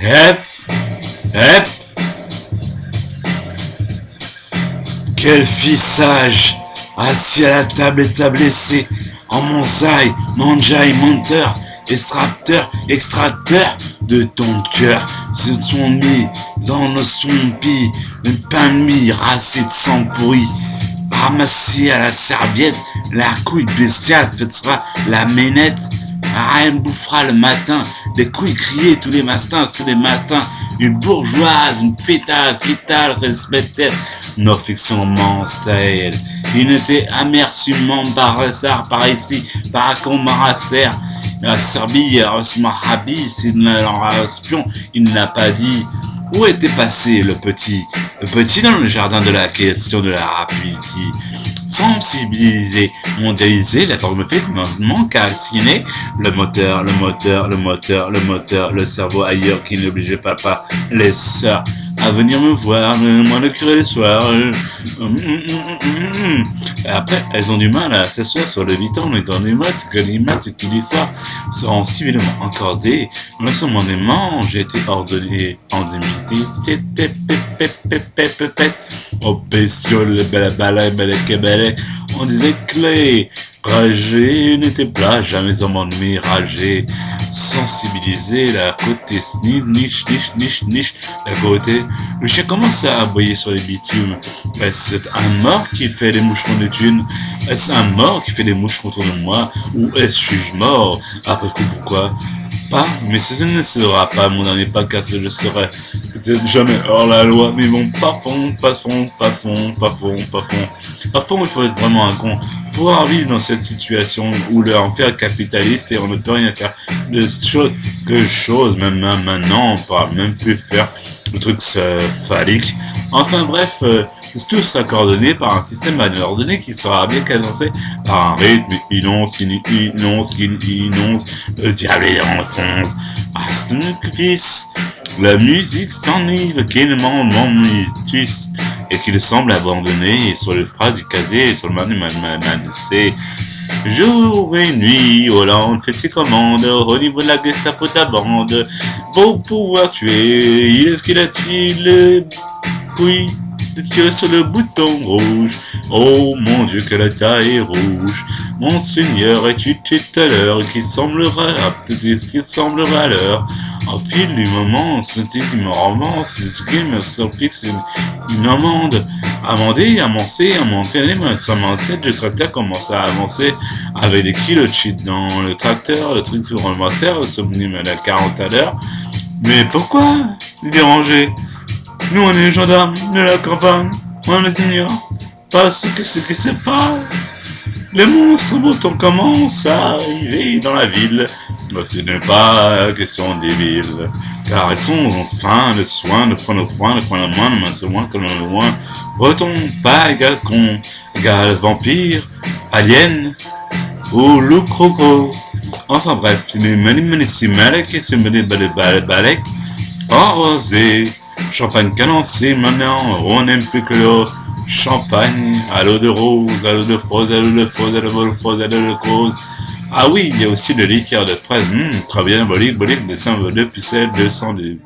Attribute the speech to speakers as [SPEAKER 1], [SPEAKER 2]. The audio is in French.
[SPEAKER 1] Hep, hep. Quel fils sage, assis à la table établie, en monsaï, manjaï, menteur, extracteur de ton cœur, se sont mis dans nos sompis, le pain de mie racé de sang pourri, ramassé à la serviette, la couille bestiale fêtera la ménette, rien bouffera le matin, des couilles criées tous les matins, une bourgeoise, une fétale, respectait nos fictions mensuelles. Il était amer sûrement par ici, par comme Marasser. La Serbie, Mahabi, c'est un espion, il n'a pas dit. Où était passé le petit dans le jardin de la question de la rapidité. Sensibilisé, mondialisé, la forme fait calciné, le moteur, le cerveau ailleurs qui n'obligeait papa, les sœurs à venir me voir, moi le curé le soir. Et après, elles ont du mal à s'asseoir sur le viton, les dans les maths, que les maths qui des fois seront civilement accordées. Le commandement, j'ai été ordonné en demi-tête, au bestiole, on disait que les ragés n'étaient pas jamais en mode miragé, sensibiliser la côté niche, la côté. Le chien commence à aboyer sur les bitumes. Est-ce un mort qui fait des moucherons de thunes? Est-ce un mort qui fait des moucherons autour de moi? Ou est-ce que je suis mort? Après coup, pourquoi pas? Mais ce ne sera pas mon dernier podcast, je serai peut-être jamais hors la loi, mais bon, pas fond, il faut être vraiment un con. Pouvoir vivre dans cette situation où l'enfer capitaliste et on ne peut rien faire de chose, même maintenant, on ne pourra même plus faire le truc phallique. Enfin bref, tout sera coordonné par un système ordonné qui sera bien cadencé par un rythme qui innonce, le diable enfonce. Fils, la musique s'enivre, qu'il demande mon mystus, et qu'il semble abandonné sur le phrase du casier, sur le manuscrit. Jour et nuit, Hollande fait ses commandes au niveau de la Gestapo ta bande. Pour pouvoir tuer, il est ce qu'il a-t-il le couille de tirer sur le bouton rouge. Oh mon Dieu, que la taille est rouge. Monseigneur, es-tu tout à l'heure qui semblera à l'heure. Au fil du moment, c'était une romance, ce qui me fixe une amende. Amendé, amancé, sa tête, le tracteur commence à avancer avec des kilos de shit dans le tracteur, le truc sur le moteur, le sublime à la 40 à l'heure. Mais pourquoi déranger? Nous, on est les gendarmes de la campagne, on les ignore. Parce que ce qui se passe, les monstres boutons commencent à arriver dans la ville. Ce n'est pas question des villes, car elles sont enfin le soin, le point la main, le main sur moins que le loin. Breton, pas égal con, égal vampire, alien ou loup croco. Enfin bref, les manissimalek et ce balek, arrosé, champagne calancé, maintenant on n'aime plus que le champagne, à l'eau de rose, à l'eau de fausse, à l'eau de fausse, à l'eau de fausse, à l'eau de cause. Ah oui, il y a aussi le liqueur de fraise, très bien, bolique, de sang de pucelle, 200 de